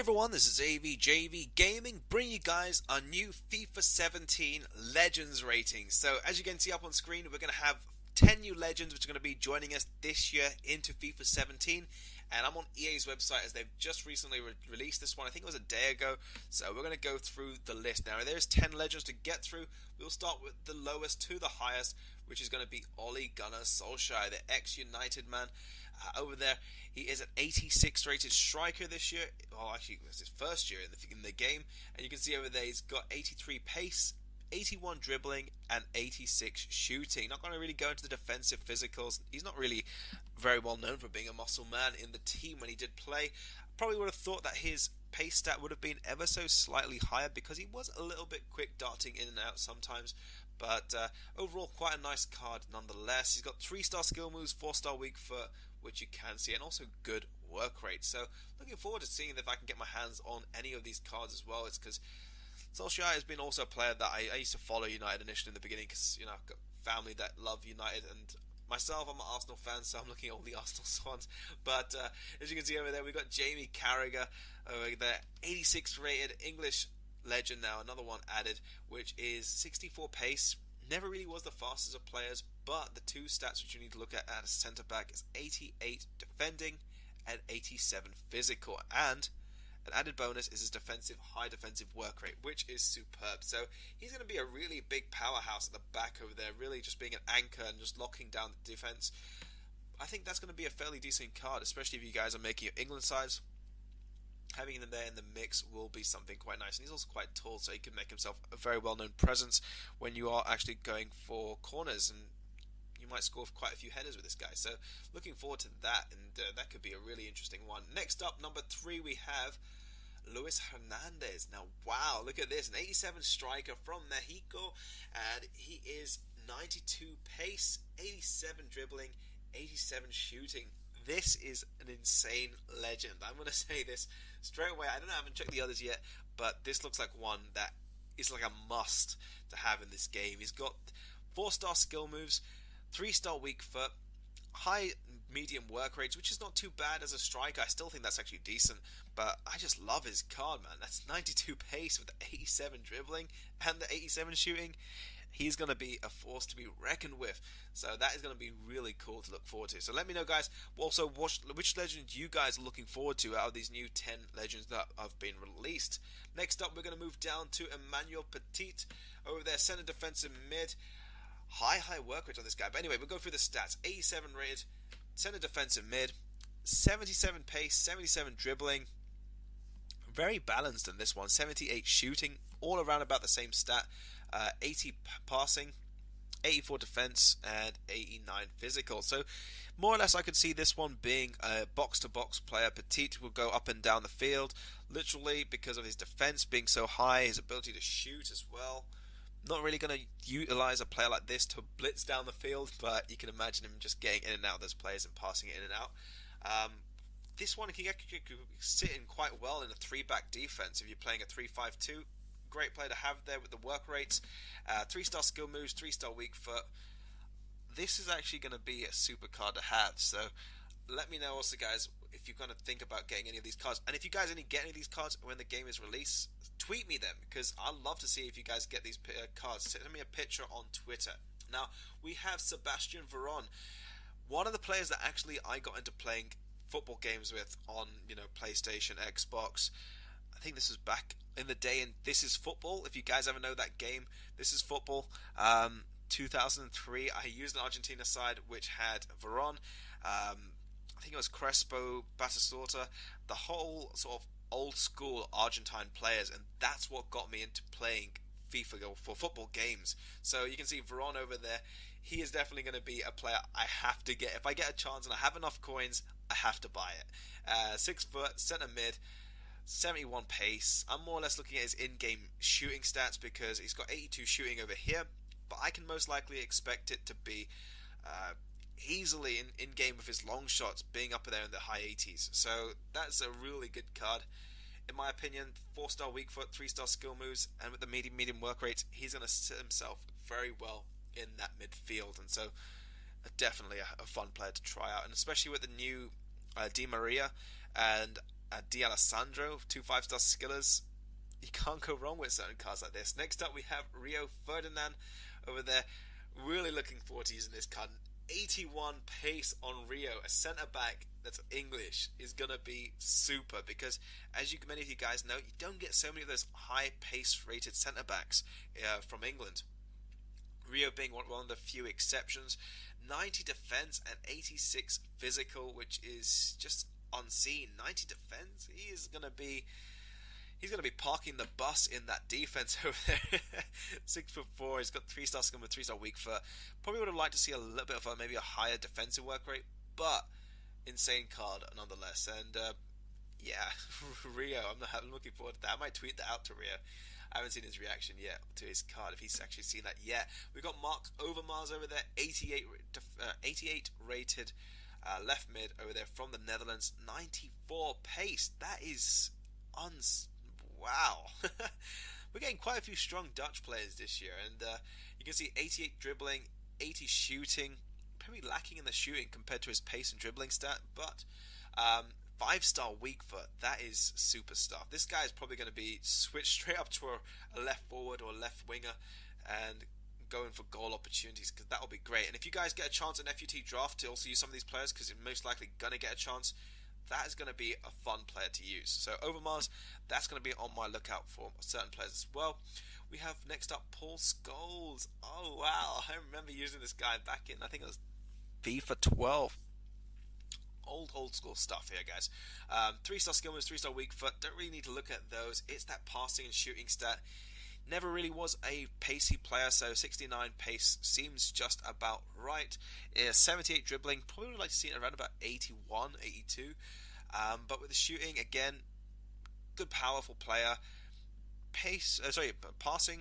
Everyone, this is AVJVGaming, bringing you guys our new FIFA 17 Legends rating. So as you can see up on screen, we're going to have 10 new Legends which are going to be joining us this year into FIFA 17. And I'm on EA's website as they've just recently released this one. I think it was a day ago. So we're going to go through the list. Now there's 10 Legends to get through. We'll start with the lowest to the highest, which is going to be Ole Gunnar Solskjaer, the ex-United man. Over there, he is an 86 rated striker this year. Well, actually, it was his first year in the game. And you can see over there, he's got 83 pace, 81 dribbling, and 86 shooting. Not going to really go into the defensive physicals. He's not really very well known for being a muscle man in the team when he did play. Probably would have thought that his pace stat would have been ever so slightly higher because he was a little bit quick darting in and out sometimes. But overall, quite a nice card nonetheless. He's got 3-star skill moves, 4-star weak foot, which you can see, and also good work rate. So looking forward to seeing if I can get my hands on any of these cards as well. It's because Solskjaer has been also a player that I used to follow United initially in the beginning because, you know, I've got family that love United, and myself, I'm an Arsenal fan, so I'm looking at all the Arsenal ones. But as you can see over there, we've got Jamie Carragher over there, 86 rated English legend now, another one added, which is 64 pace. Never really was the fastest of players, but the two stats which you need to look at a centre back is 88 defending and 87 physical, and an added bonus is his high defensive work rate, which is superb. So he's going to be a really big powerhouse at the back over there, really just being an anchor and just locking down the defense. I think that's going to be a fairly decent card, especially if you guys are making your England sides. Having him there in the mix will be something quite nice, and he's also quite tall, so he can make himself a very well-known presence when you are actually going for corners, and you might score quite a few headers with this guy. So looking forward to that, and that could be a really interesting one. Next up, number 3, we have Luis Hernandez. Now, wow, look at this, an 87 striker from Mexico, and he is 92 pace, 87 dribbling, 87 shooting. This is an insane legend. I'm going to say this straight away. I haven't checked the others yet, but this looks like one that is like a must to have in this game. He's got 4-star skill moves, 3-star weak foot, high medium work rates, which is not too bad as a striker. I still think that's actually decent, but I just love his card, man. That's 92 pace with the 87 dribbling and the 87 shooting. He's going to be a force to be reckoned with. So that is going to be really cool to look forward to. So let me know, guys, also which legends you guys are looking forward to out of these new 10 legends that have been released. Next up, we're going to move down to Emmanuel Petit. Over there, center defensive mid. High work rate on this guy. But anyway, we'll go through the stats. 87 rated, center defensive mid, 77 pace, 77 dribbling. Very balanced in this one. 78 shooting, all around about the same stat. 80 passing, 84 defense, and 89 physical. So more or less I could see this one being a box-to-box player. Petit will go up and down the field, literally because of his defense being so high, his ability to shoot as well. Not really going to utilize a player like this to blitz down the field, but you can imagine him just getting in and out of those players and passing it in and out. This one can sit in quite well in a 3-back defense if you're playing a 3-5-2. Great player to have there with the work rates. 3-star skill moves, 3-star weak foot. This is actually going to be a super card to have. So let me know also, guys, if you're going to think about getting any of these cards. And if you guys only get any of these cards when the game is released, tweet me them, because I'd love to see if you guys get these cards. Send me a picture on Twitter. Now, we have Sebastian Veron, one of the players that actually I got into playing football games with on, PlayStation, Xbox. I think this was back in the day, and This Is Football. If you guys ever know that game, This Is Football, 2003. I used an Argentina side which had Veron. I think it was Crespo, Batistuta, the whole sort of old school Argentine players, and that's what got me into playing FIFA for football games. So you can see Veron over there. He is definitely going to be a player I have to get. If I get a chance and I have enough coins, I have to buy it. 6 foot, centre mid, 71 pace. I'm more or less looking at his in-game shooting stats because he's got 82 shooting over here, but I can most likely expect it to be easily in-game with his long shots being up there in the high 80s. So that's a really good card. In my opinion, 4-star weak foot, 3-star skill moves, and with the medium work rates, he's going to sit himself very well in that midfield. And so definitely a fun player to try out, and especially with the new Di Maria and D'Alessandro, 2 5-star skillers. You can't go wrong with certain cards like this. Next up we have Rio Ferdinand over there. Really looking forward to using this card. 81 pace on Rio, a centre back that's English, is gonna be super, because as many of you guys know, you don't get so many of those high pace rated centre backs from England. Rio being one of the few exceptions. 90 defense and 86 physical, which is just unseen. 90 defense, he's gonna be parking the bus in that defense over there. 6'4", he's got 3-star skill with 3-star weak foot. Probably would have liked to see a little bit of maybe a higher defensive work rate, but insane card nonetheless. And yeah, Rio, I'm looking forward to that. I might tweet that out to Rio. I haven't seen his reaction yet to his card, if he's actually seen that yet. We've got Marc Overmars over there, 88 rated left mid over there from the Netherlands, 94 pace. That is wow. We're getting quite a few strong Dutch players this year, and you can see 88 dribbling, 80 shooting, probably lacking in the shooting compared to his pace and dribbling stat, but 5-star weak foot, that is super stuff. This guy is probably going to be switched straight up to a left forward or left winger and going for goal opportunities, because that will be great. And if you guys get a chance in FUT draft to also use some of these players, because you're most likely going to get a chance, that is going to be a fun player to use. So Overmars, that's going to be on my lookout for certain players as well. We have next up Paul Scholes. Oh wow, I remember using this guy back in, I think it was FIFA 12. Old school stuff here, guys. 3-star skill moves, 3-star weak foot. Don't really need to look at those. It's that passing and shooting stat. Never really was a pacey player, so 69 pace seems just about right. 78 dribbling, probably would like to see it around about 81, 82. But with the shooting, again, good powerful player. Passing,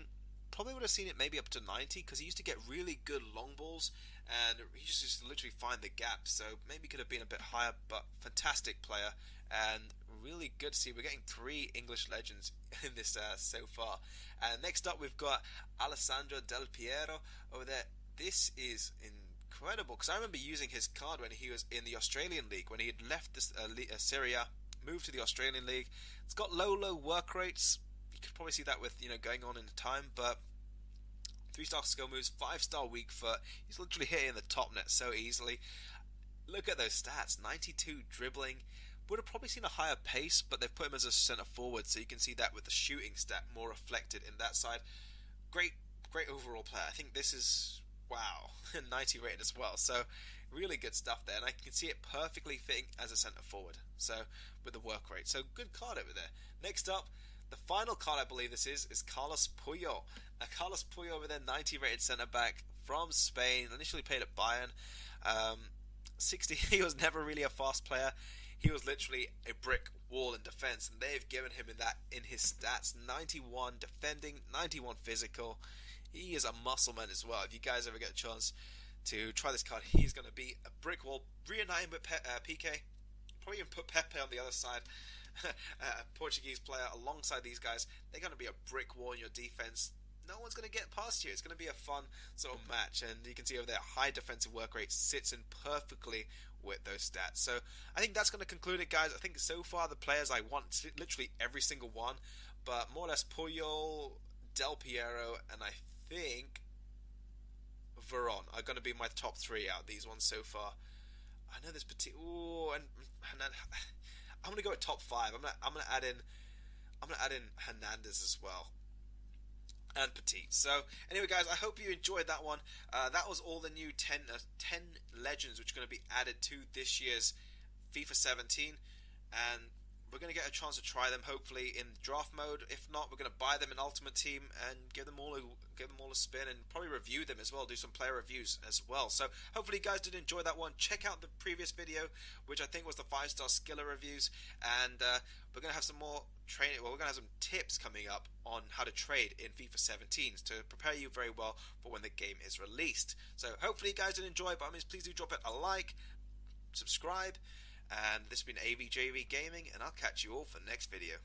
probably would have seen it maybe up to 90, because he used to get really good long balls, and he just used to literally find the gap, so maybe could have been a bit higher, but fantastic player, and really good to see. We're getting 3 English legends in this so far. And next up we've got Alessandro Del Piero over there. This is incredible, because I remember using his card when he was in the Australian League, when he had left this Syria, moved to the Australian League. It's got low work rates. You could probably see that with going on in the time, but 3-star skill moves, 5-star weak foot. He's literally hitting the top net so easily. Look at those stats. 92 dribbling. Would have probably seen a higher pace, but they've put him as a centre forward, so you can see that with the shooting stat more reflected in that side. Great overall player. I think this is, wow, 90 rated as well. So really good stuff there, and I can see it perfectly fitting as a centre forward. So with the work rate, so good card over there. Next up, the final card I believe this is Carlos Puyol. Carlos Puyol over there, 90 rated centre back from Spain. Initially played at Bayern. 60. He was never really a fast player. He was literally a brick wall in defense, and they've given him in his stats. 91 defending, 91 physical. He is a muscle man as well. If you guys ever get a chance to try this card, he's going to be a brick wall. Reunite him with PK. Probably even put Pepe on the other side. A Portuguese player alongside these guys. They're going to be a brick wall in your defense. No one's going to get past you. It's going to be a fun sort of match, and you can see over there, high defensive work rate sits in perfectly with those stats. So I think that's going to conclude it, guys. I think so far the players I want, literally every single one, but more or less Puyol, Del Piero, and I think Veron are going to be my top 3 out of these ones so far. I know there's Petit. Ooh, and I'm going to go at top 5. I'm going to add in Hernandez as well. And Petit. So anyway, guys, I hope you enjoyed that one. That was all the new 10 legends which are going to be added to this year's FIFA 17, and we're going to get a chance to try them hopefully in draft mode. If not, we're going to buy them in Ultimate Team and give them all a spin, and probably review them as well, do some player reviews as well. So hopefully you guys did enjoy that one. Check out the previous video, which I think was the 5-star skiller reviews, and we're going to have some more training. Well, we're going to have some tips coming up on how to trade in FIFA 17 to prepare you very well for when the game is released. So hopefully you guys did enjoy. By all means, please do drop it a like, subscribe, and this has been AVJVGaming, and I'll catch you all for the next video.